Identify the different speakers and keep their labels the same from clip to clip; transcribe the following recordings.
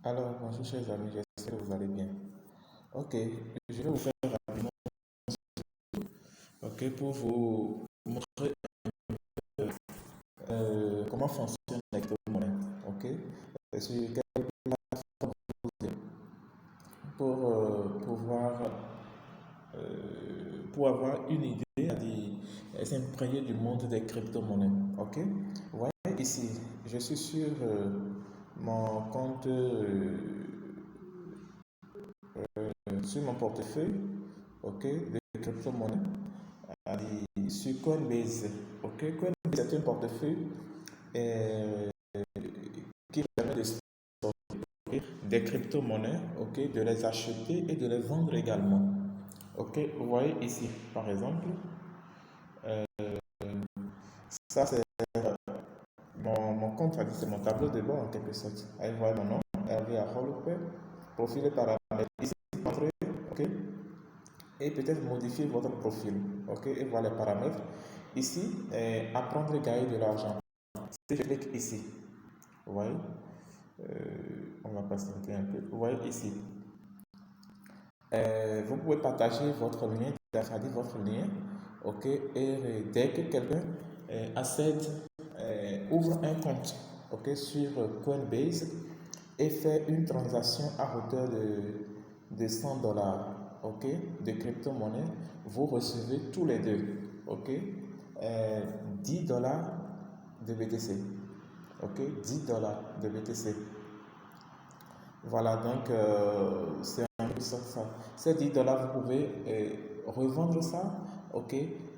Speaker 1: Alors, bonjour chers amis, j'espère que vous allez bien. Ok, je vais vous faire rapidement, ok, pour vous montrer comment fonctionne la crypto-monnaie, ok, sur quelle plateforme vous êtes pour pour avoir une idée, c'est-à-dire s'imprégner du monde des crypto-monnaies, ok. Vous voyez ici, je suis sur mon compte, sur mon portefeuille, ok, de crypto-monnaie. Allez, sur Coinbase. Ok, Coinbase est un portefeuille euh, qui permet de stocker des crypto-monnaies, ok, de les acheter et de les vendre également. Ok, vous voyez ici, par exemple, euh, ça c'est mon compte, c'est mon tableau de bord en quelque sorte. Allez, vous voyez mon nom, Hervé Arolpe, profil et paramètres. Ici, entrez, ok, et peut-être modifier votre profil, ok, et voilà les paramètres. Ici, apprendre et gagner de l'argent. Si je clique ici, vous voyez, on va patienter un peu. Vous voyez ici, vous pouvez partager votre lien, c'est-à-dire votre lien, ok, et dès que quelqu'un accède, ouvre un compte, ok, sur Coinbase et fait une transaction à hauteur de 100 dollars, ok, de crypto-monnaie, vous recevez tous les deux, ok, 10 dollars de BTC, ok, 10 dollars de BTC. Voilà, donc c'est un peu ça. Ces 10 dollars, vous pouvez revendre ça, ok,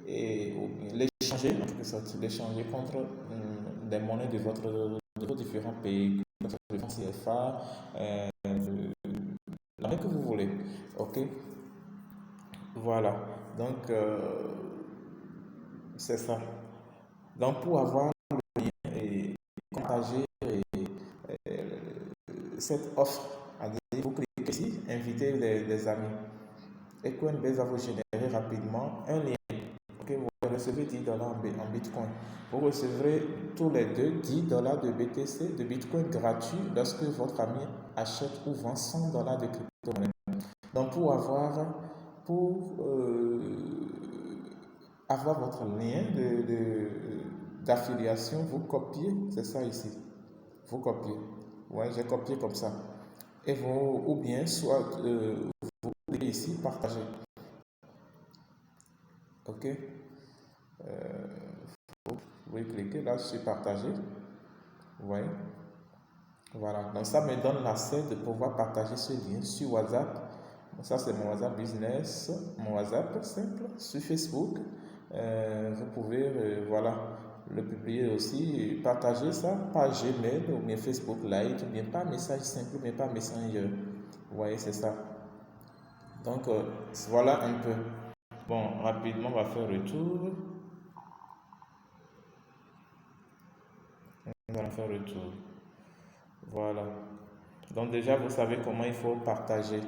Speaker 1: et ou bien l'échanger, en quelque sorte, l'échanger contre des monnaies de vos différents pays, notre franc CFA, la monnaie que vous voulez, ok. Voilà, donc c'est ça. Donc pour avoir et partager cette offre, vous cliquez ici, inviter des amis. Et Coinbase va vous générer rapidement un lien. Okay, vous recevez 10 dollars en Bitcoin. Vous recevrez tous les deux 10 dollars de BTC, de Bitcoin gratuit lorsque votre ami achète ou vend 100 dollars de crypto-monnaie. Donc pour avoir votre lien d'affiliation, vous copiez, c'est ça ici. Vous copiez. Ouais, j'ai copié comme ça. Et vous, ou bien, soit vous cliquez ici, partager. Ok. Vous pouvez cliquer là sur partager. Vous voyez. Voilà. Donc ça me donne l'accès de pouvoir partager ce lien sur WhatsApp. Donc, ça c'est mon WhatsApp business, mon WhatsApp simple sur Facebook. Vous pouvez voilà le publier aussi, partager ça par Gmail ou bien Facebook Live ou bien par message simple, mais pas Messenger. Vous voyez, c'est ça. Donc voilà un peu. Bon, rapidement, on va faire retour. On va faire retour. Voilà. Donc déjà, vous savez comment il faut partager.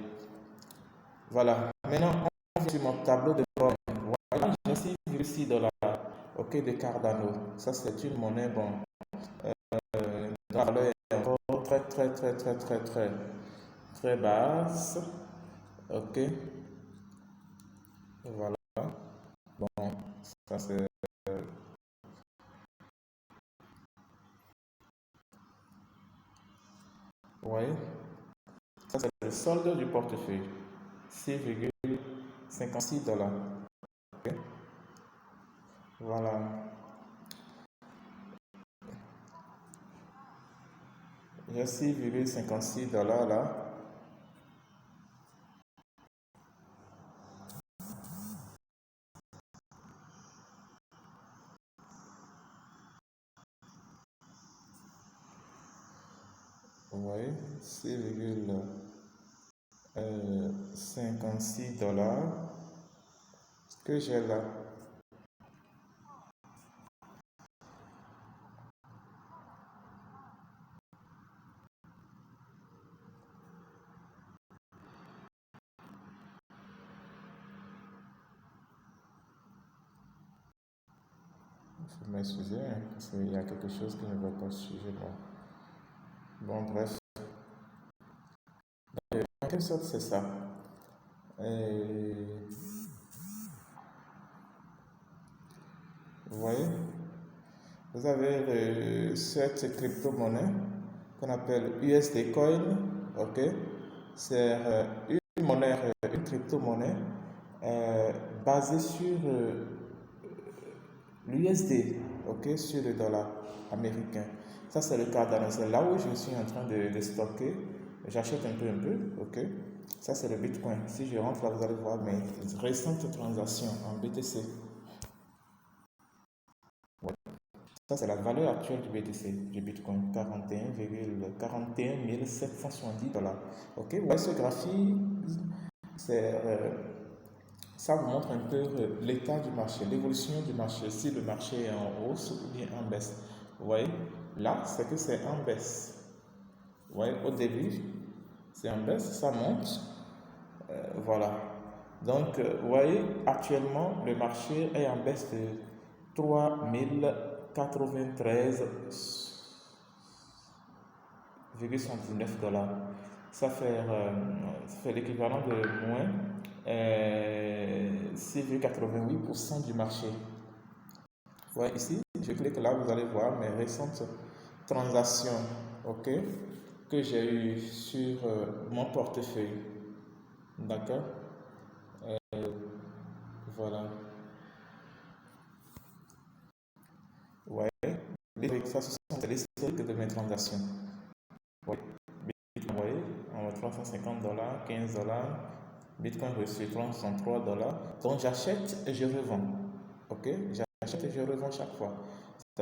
Speaker 1: Voilà. Maintenant, on va sur mon tableau de bord. Voilà, j'ai 6,6 dollars. Ok, de Cardano. Ça, c'est une monnaie, bon, la valeur est encore très basse. Ok, voilà. Bon, ça c'est. Vous voyez, ça c'est le solde du portefeuille. 6,56 dollars. Ok, voilà. J'ai 6,56 dollars là. Vous voyez, 6,56 dollars que j'ai là. Il faut m'excuser, hein, parce qu'il y a quelque chose qui ne va pas suivre. Bon, bref. quelque sorte, c'est ça. Et, vous voyez, vous avez cette crypto-monnaie qu'on appelle USD Coin, ok? C'est une monnaie, une crypto-monnaie basée sur l'USD, ok, sur le dollar américain. Ça, c'est le cas dans c'est là où je suis en train de stocker. J'achète un peu, ok. Ça, c'est le Bitcoin. Si je rentre là, vous allez voir mes récentes transactions en BTC. Ouais. Ça, c'est la valeur actuelle du BTC, du Bitcoin, 41 770 dollars. Ok, ouais, ce graphique, c'est ça vous montre un peu l'état du marché, l'évolution du marché, si le marché est en hausse ou bien en baisse. Vous voyez, là, c'est que c'est en baisse. Vous voyez, au début, c'est en baisse, ça monte. Voilà. Donc, vous voyez, actuellement, le marché est en baisse de 3093,79 dollars. Ça fait l'équivalent de moins 6,88% du marché. Ouais, ici, je clique là, vous allez voir mes récentes transactions, ok, que j'ai eues sur mon portefeuille. D'accord? Voilà. Ouais. Ça, ce sont les historiques de mes transactions. Ouais. Bitcoin envoyé, 350 dollars, 15 dollars. Bitcoin reçu, 303 dollars. Donc, j'achète et je revends. Ok? J'achète et je revends chaque fois.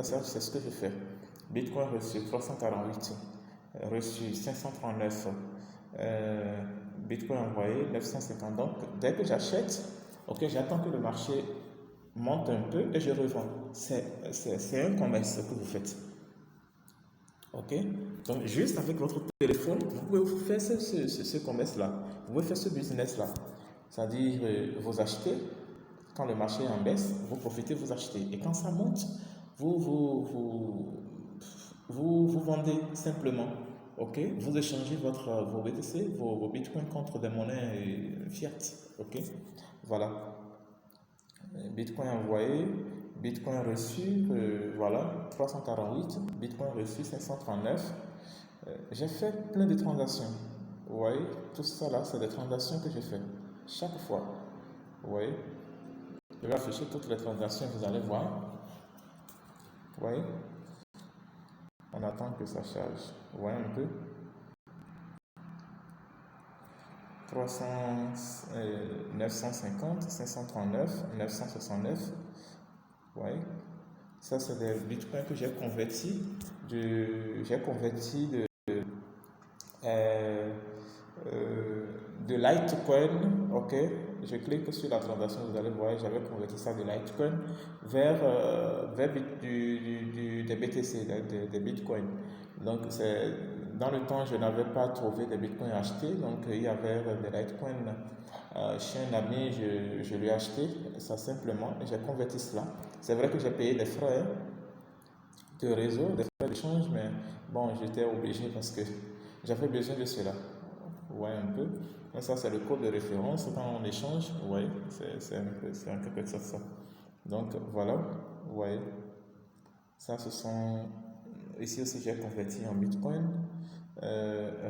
Speaker 1: Ça, c'est ce que je fais. Bitcoin reçu 348, reçu 539, Bitcoin envoyé 950. Donc, dès que j'achète, ok, j'attends que le marché monte un peu et je revends. C'est un commerce que vous faites. Ok? Donc, juste avec votre téléphone, vous pouvez vous faire ce commerce-là. Vous pouvez faire ce business-là. C'est-à-dire, vous achetez, quand le marché est en baisse, vous profitez, vous achetez. Et quand ça monte, vous vendez simplement. Ok? Vous échangez vos BTC, vos bitcoins contre des monnaies fiat. Ok? Voilà. Bitcoin envoyé, Bitcoin reçu, voilà, 348, Bitcoin reçu, 539. J'ai fait plein de transactions. Vous voyez, tout ça là, c'est des transactions que j'ai fait chaque fois. Vous voyez, je vais afficher toutes les transactions, vous allez voir. Vous voyez, on attend que ça charge. Vous voyez un peu. 300, 950, 539, 969. Vous voyez, ça c'est des bitcoins que j'ai convertis euh, de Litecoin, ok. Je clique sur la transaction, vous allez voir, j'avais converti ça de Litecoin vers des BTC, des Bitcoins. Donc, dans le temps, je n'avais pas trouvé des Bitcoins achetés, donc il y avait des Litecoin chez un ami, je lui ai acheté ça simplement, et j'ai converti cela. C'est vrai que j'ai payé des frais de réseau, des frais d'échange, mais bon, j'étais obligé parce que j'avais besoin de cela. Vous voyez un peu. Donc ça, c'est le code de référence quand on échange. Vous voyez, c'est un peu de ça. Donc voilà, vous voyez. Ça, ce sont. Ici aussi, j'ai converti en Bitcoin.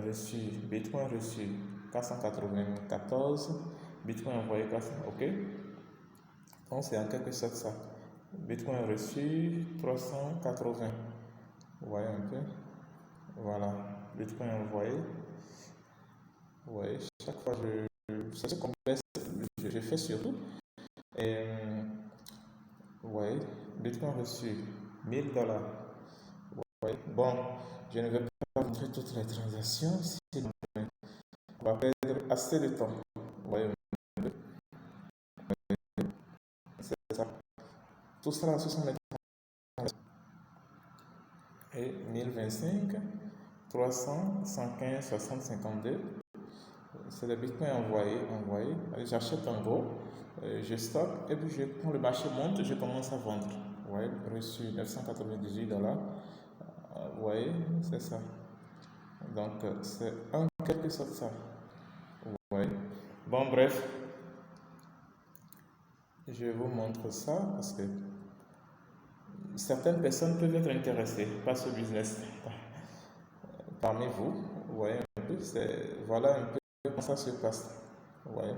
Speaker 1: Reçu, Bitcoin reçu 494. Bitcoin envoyé 400. Ok. Donc c'est en quelque sorte ça. Bitcoin reçu 380. Vous voyez un peu. Voilà. Bitcoin envoyé. Vous voyez, chaque fois, c'est ce qu'on je fais surtout. Et, vous voyez, Bitcoin reçu 1000 dollars. Vous voyez, bon, je ne vais pas vous montrer toutes les transactions, sinon on va perdre assez de temps. Vous voyez, c'est ça. Tout ça, ce sont les transactions. Et 1025, 300, 115, 60, 52. C'est le Bitcoin envoyé. J'achète en gros, je stocke et puis quand le marché monte, je commence à vendre. Vous voyez, reçu 998 dollars. Vous voyez, c'est ça. Donc, c'est en quelque sorte ça. Ouais. Bon, bref, je vous montre ça parce que certaines personnes peuvent être intéressées par ce business parmi vous. Ouais, un peu, voilà un peu comment ça se passe. Ouais.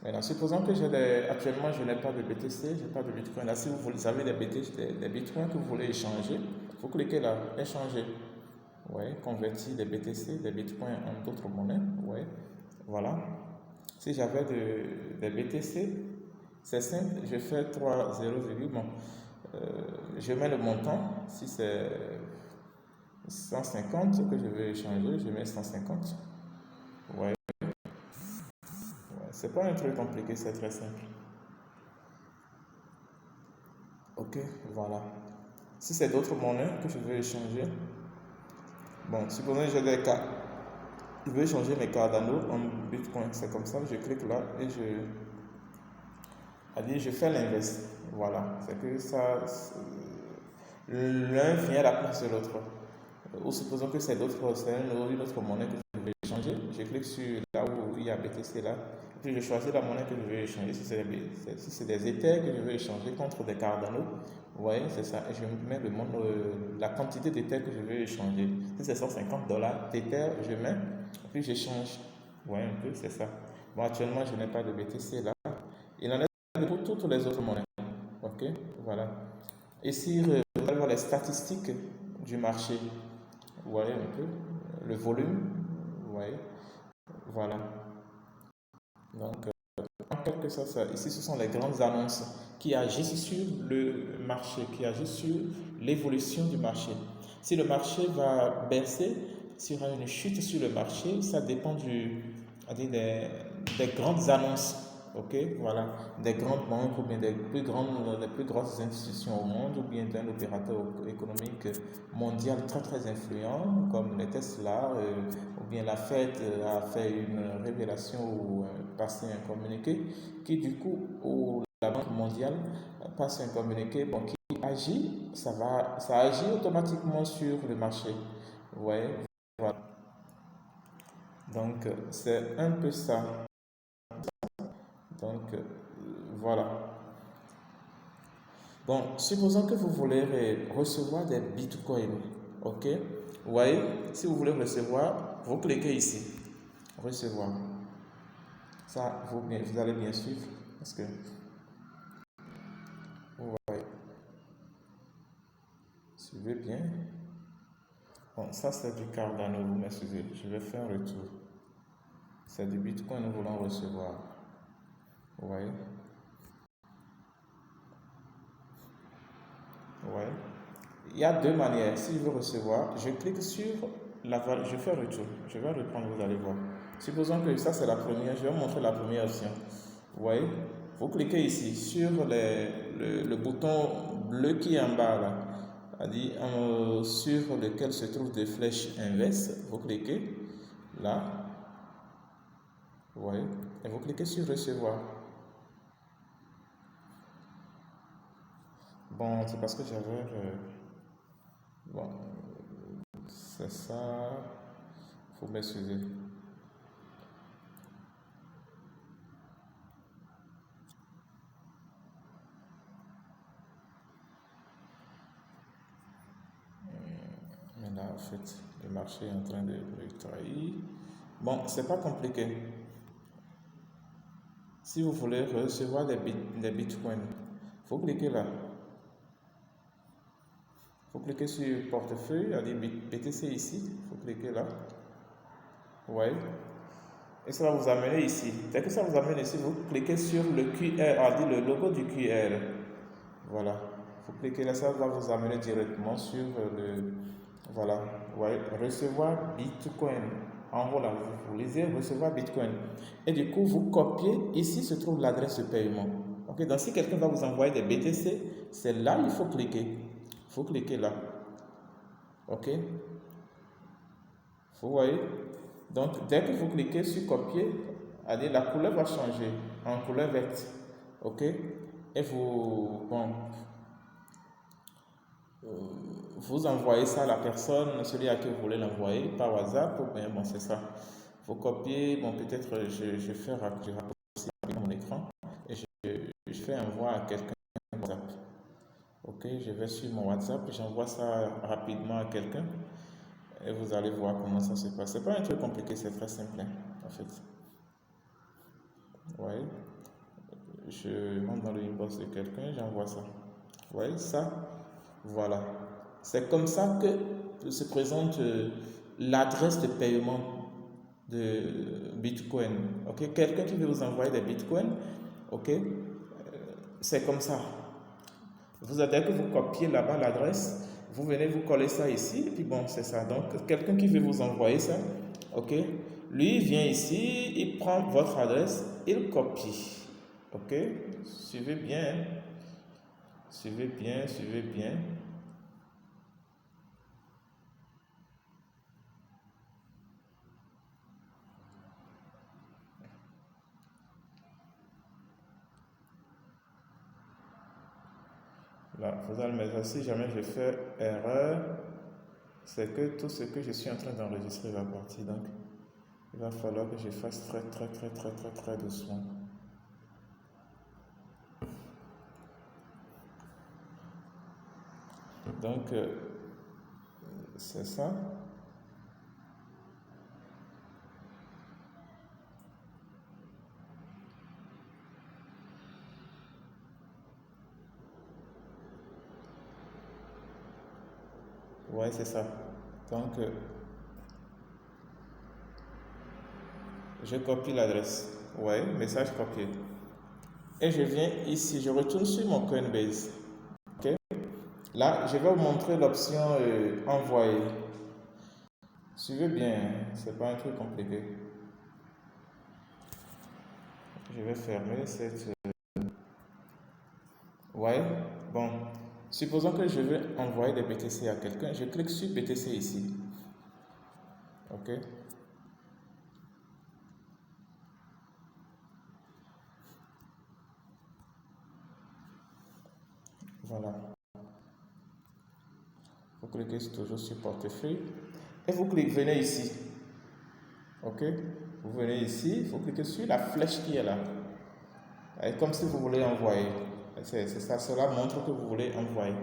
Speaker 1: Maintenant, supposons que actuellement je n'ai pas de BTC, je n'ai pas de Bitcoin. Là, si vous avez des Bitcoins que vous voulez échanger, vous cliquez là, échanger. Ouais, convertir des BTC, des Bitcoins en d'autres monnaies. Ouais, voilà. Si j'avais des BTC, c'est simple, je fais 3,0, bon, je mets le montant, si c'est 150 que je veux échanger, je mets 150. Ouais, ouais. C'est pas un truc compliqué, c'est très simple. Ok, voilà. Si c'est d'autres monnaies que je veux échanger, bon, supposons que j'ai des cartes, je veux échanger mes Cardano en Bitcoin, c'est comme ça, je clique là et je fais l'inverse. Voilà, c'est que ça, l'un vient à la place de l'autre. Ou supposons que c'est une autre monnaie que je veux échanger. Je clique sur là où il y a BTC là. Puis je choisis la monnaie que je veux échanger. Si c'est des Ethers que je veux échanger contre des Cardano, vous voyez, c'est ça. Et je mets la quantité d'Ethers que je veux échanger. Si c'est 150 dollars d'Ether, je mets, puis j'échange. Vous voyez un peu, c'est ça. Bon, actuellement, je n'ai pas de BTC là. Il en est pour toutes les autres monnaies. Ok, voilà. Ici, vous allez voir les statistiques du marché. Vous voyez un peu le volume. Vous voyez, voilà. Donc, en quelque sorte, ici, ce sont les grandes annonces qui agissent sur le marché, qui agissent sur l'évolution du marché. Si le marché va baisser, s'il y aura une chute sur le marché, ça dépend des grandes annonces. Ok, voilà, des grandes banques ou bien des plus grosses institutions au monde ou bien d'un opérateur économique mondial très très influent comme les Tesla ou bien la Fed a fait une révélation ou passé un communiqué qui du coup la Banque mondiale passe un communiqué bon, qui agit, ça agit automatiquement sur le marché. Ouais, voilà. Donc c'est un peu ça. Donc voilà. Bon, supposons que vous voulez recevoir des bitcoins, ok? Vous voyez, si vous voulez recevoir, vous cliquez ici, recevoir. Ça, vous allez bien suivre parce que vous voyez, suivez bien. Bon, ça c'est du Cardano, vous m'excusez, je vais faire un retour. C'est du bitcoin que nous voulons recevoir. Vous voyez? Ouais. Il y a deux manières. Si je veux recevoir, je clique sur la valeur, je fais retour. Je vais reprendre, vous allez voir. Supposons que ça c'est la première, je vais vous montrer la première option. Vous voyez? Vous cliquez ici sur le bouton bleu qui est en bas là, sur lequel se trouvent des flèches inverses. Vous cliquez là, vous voyez, et vous cliquez sur recevoir. Bon, c'est parce que j'avais. Bon, c'est ça. Faut m'excuser. Mais là, en fait, le marché est en train de me trahir. Bon, c'est pas compliqué. Si vous voulez recevoir des bitcoins, faut cliquer là. Faut cliquer sur portefeuille, il y a des BTC ici. Faut cliquer là. Ouais. Et ça va vous amener ici. Dès que ça vous amène ici, vous cliquez sur le QR, le logo du QR. Voilà. Vous cliquez là, ça va vous amener directement sur voilà. Ouais. Recevoir Bitcoin. En voilà, vous lisez recevoir Bitcoin. Et du coup, vous copiez. Ici se trouve l'adresse de paiement. Ok. Donc, si quelqu'un va vous envoyer des BTC, c'est là il faut cliquer. Il faut cliquer là. Ok. Vous voyez? Donc, dès que vous cliquez sur copier, allez, la couleur va changer en couleur verte. OK? Et euh, vous envoyez ça à la personne, celui à qui vous voulez l'envoyer, par WhatsApp, ou bien, bon, c'est ça. Vous copiez, bon, peut-être je fais raccourci mon écran et je fais envoi à quelqu'un sur WhatsApp. Ok, je vais sur mon WhatsApp, j'envoie ça rapidement à quelqu'un et vous allez voir comment ça se passe. C'est pas un truc compliqué, c'est très simple hein, en fait. Ouais, je rentre dans le inbox de quelqu'un, j'envoie ça. Ouais, ça, voilà. C'est comme ça que se présente l'adresse de paiement de Bitcoin. Ok, quelqu'un qui veut vous envoyer des Bitcoins, ok, c'est comme ça. Vous avez que vous copiez là-bas l'adresse, vous venez vous coller ça ici, et puis bon, c'est ça. Donc, quelqu'un qui veut vous envoyer ça, ok, lui il vient ici, il prend votre adresse, il copie. Ok, suivez bien, hein. Suivez bien, suivez bien. Là, vous allez mettre ça. Si jamais je fais erreur, c'est que tout ce que je suis en train d'enregistrer va partir. Donc, il va falloir que je fasse très doucement. Donc, c'est ça. Ouais, c'est ça. Donc, je copie l'adresse. Ouais, message copié. Et je viens ici, je retourne sur mon Coinbase. Ok. Là, je vais vous montrer l'option envoyer. Suivez bien, hein, c'est pas un truc compliqué. Je vais fermer cette. Ouais, bon. Supposons que je veux envoyer des BTC à quelqu'un. Je clique sur BTC ici. Ok. Voilà. Vous cliquez toujours sur portefeuille. Et vous cliquez, venez ici. Ok. Vous venez ici, vous cliquez sur la flèche qui est là. Et comme si vous voulez envoyer. C'est ça, cela montre que vous voulez envoyer.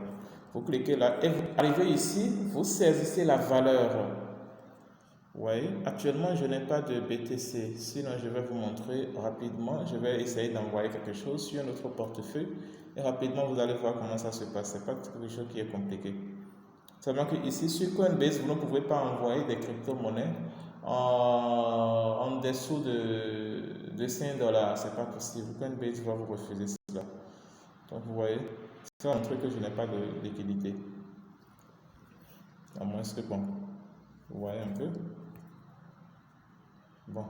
Speaker 1: Vous cliquez là et vous arrivez ici, vous saisissez la valeur. Oui, actuellement je n'ai pas de BTC. Sinon, je vais vous montrer rapidement. Je vais essayer d'envoyer quelque chose sur notre portefeuille et rapidement vous allez voir comment ça se passe. Ce n'est pas quelque chose qui est compliqué. Seulement que ici sur Coinbase, vous ne pouvez pas envoyer des crypto-monnaies en dessous de 5 dollars. Ce n'est pas possible. Coinbase va vous refuser cela. Donc vous voyez, c'est un truc que je n'ai pas de liquidité. À moins que bon, vous voyez un peu. Bon,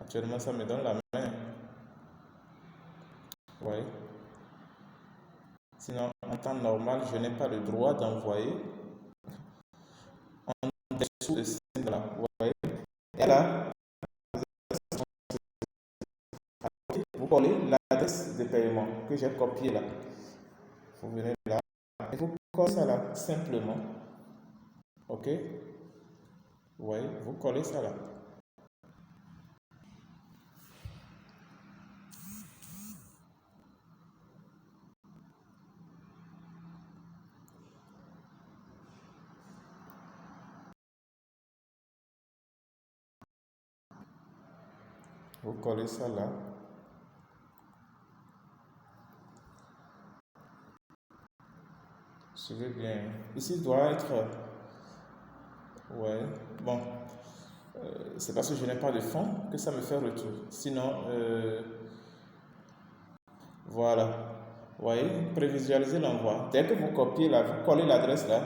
Speaker 1: actuellement ça me donne la main. Vous voyez. Sinon, en temps normal, je n'ai pas le droit d'envoyer en dessous de 5 dollars. Vous voyez. Et là, vous collez l'adresse de paiement que j'ai copiée là. Vous venez là et vous collez ça là, simplement. Ok? Oui, vous collez ça là. Vous collez ça là. Suivez bien. Ici doit être. Ouais. Bon. C'est parce que je n'ai pas de fonds que ça me fait retour. Sinon, voilà. Vous voyez, prévisualisez l'envoi. Dès que vous copiez là, vous collez l'adresse là,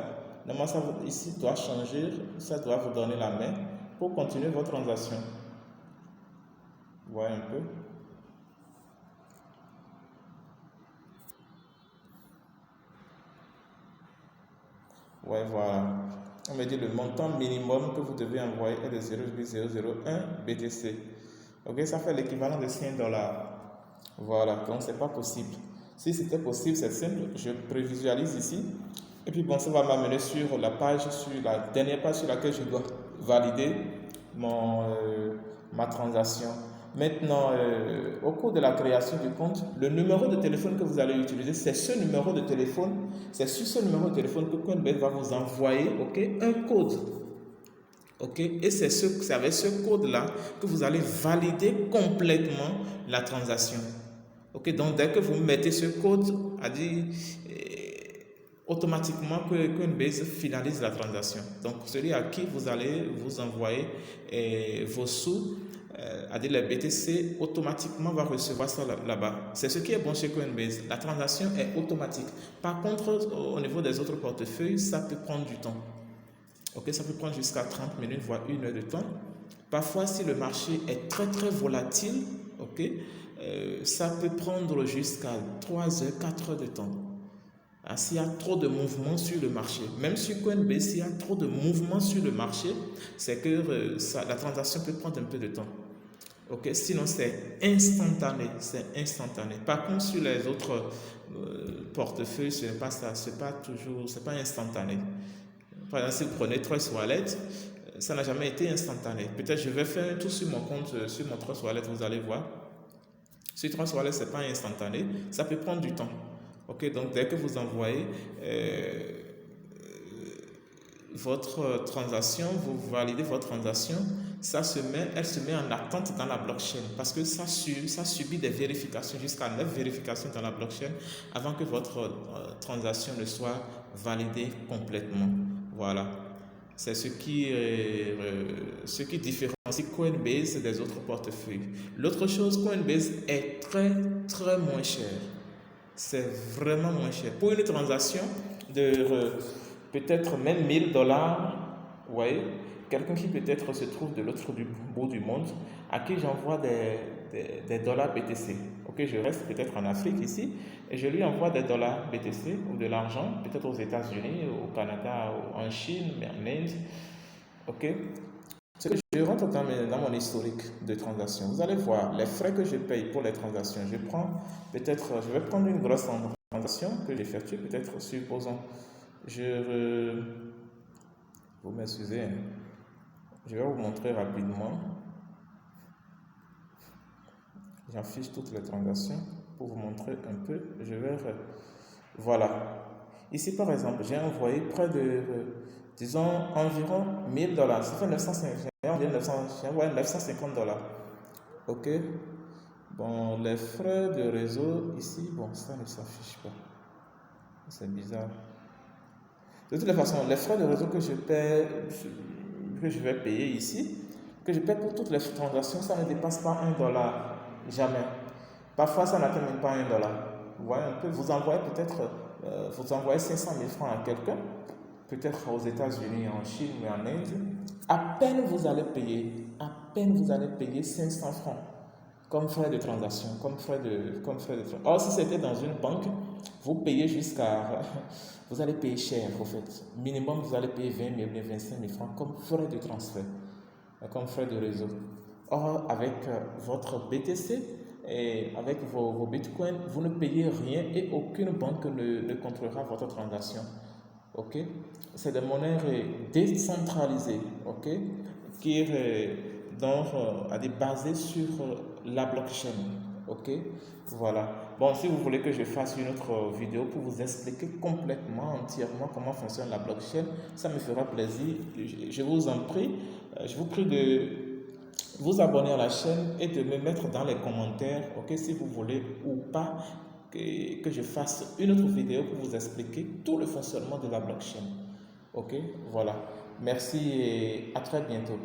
Speaker 1: normalement ça ici doit changer, ça doit vous donner la main pour continuer votre transaction. Vous voyez un peu. Ouais, voilà. On me dit le montant minimum que vous devez envoyer est de 0,001 BTC. Ok, ça fait l'équivalent de 5 dollars. Voilà, donc c'est pas possible. Si c'était possible, c'est simple. Je prévisualise ici. Et puis bon, ça va m'amener sur la page, sur la dernière page sur laquelle je dois valider ma transaction. Maintenant, au cours de la création du compte, le numéro de téléphone que vous allez utiliser, c'est ce numéro de téléphone, c'est sur ce numéro de téléphone que Coinbase va vous envoyer, ok, un code. Ok, et c'est avec ce code-là que vous allez valider complètement la transaction. Ok, donc dès que vous mettez ce code, automatiquement que Coinbase finalise la transaction. Donc celui à qui vous allez vous envoyer vos sous, les BTC, automatiquement va recevoir ça là-bas. C'est ce qui est bon chez Coinbase. La transaction est automatique. Par contre, au niveau des autres portefeuilles, ça peut prendre du temps. Ok, ça peut prendre jusqu'à 30 minutes, voire 1 heure de temps. Parfois, si le marché est très très volatile, ok, ça peut prendre jusqu'à 3 heures, 4 heures de temps. S'il y a trop de mouvements sur le marché, même sur Coinbase, s'il y a trop de mouvements sur le marché, c'est que la transaction peut prendre un peu de temps. Ok, sinon c'est instantané, c'est instantané. Par contre, sur les autres portefeuilles, ce n'est pas ça, c'est pas instantané. Par exemple, si vous prenez Trust Wallet, ça n'a jamais été instantané. Peut-être je vais faire un tour sur mon compte, sur mon Trust Wallet, vous allez voir. Sur Trust Wallet, ce n'est pas instantané, ça peut prendre du temps. Ok, donc dès que vous envoyez votre transaction, vous validez votre transaction, elle se met en attente dans la blockchain parce que ça subit des vérifications, jusqu'à 9 vérifications dans la blockchain avant que votre transaction ne soit validée complètement. Voilà. C'est ce qui différencie Coinbase des autres portefeuilles. L'autre chose, Coinbase est très très moins cher. C'est vraiment moins cher. Pour une transaction de peut-être même $1000, ouais, quelqu'un qui peut-être se trouve de l'autre bout du monde, à qui j'envoie des dollars BTC. Ok, je reste peut-être en Afrique ici, et je lui envoie des dollars BTC ou de l'argent, peut-être aux États-Unis, au Canada, en Chine, en Inde. Ok, c'est que je rentre dans mon historique de transaction. Vous allez voir les frais que je paye pour les transactions. Je vais prendre une grosse transaction que j'effectue, peut-être, supposons, vous m'excusez, hein. Je vais vous montrer rapidement. J'affiche toutes les transactions pour vous montrer un peu. Voilà. Ici, par exemple, j'ai envoyé près de, disons, environ $1000. Ça fait 950 $. Ok. Bon, les frais de réseau ici, bon, ça ne s'affiche pas. C'est bizarre. De toutes les façons, les frais de réseau que je vais payer ici, que je paie pour toutes les transactions, ça ne dépasse pas $1. Jamais. Parfois, ça n'atteint même pas $1. Vous voyez un peu, vous envoyez 500 000 francs à quelqu'un, peut-être aux États-Unis, en Chine ou en Inde. À peine vous allez payer 500 francs comme frais de transaction, comme frais de transaction. Or, si c'était dans une banque, vous payez vous allez payer cher, en fait. Minimum, vous allez payer 20 000 ou 25 000 francs comme frais de transfert, comme frais de réseau. Or, avec votre BTC et avec vos bitcoins, vous ne payez rien et aucune banque ne contrôlera votre transaction. Ok? C'est des monnaies décentralisées, ok? Qui est basées sur la blockchain. Ok? Voilà. Bon, si vous voulez que je fasse une autre vidéo pour vous expliquer complètement, entièrement comment fonctionne la blockchain, ça me fera plaisir. Je vous en prie, je vous prie de vous abonner à la chaîne et de me mettre dans les commentaires, ok, si vous voulez ou pas que je fasse une autre vidéo pour vous expliquer tout le fonctionnement de la blockchain. Ok, voilà. Merci et à très bientôt.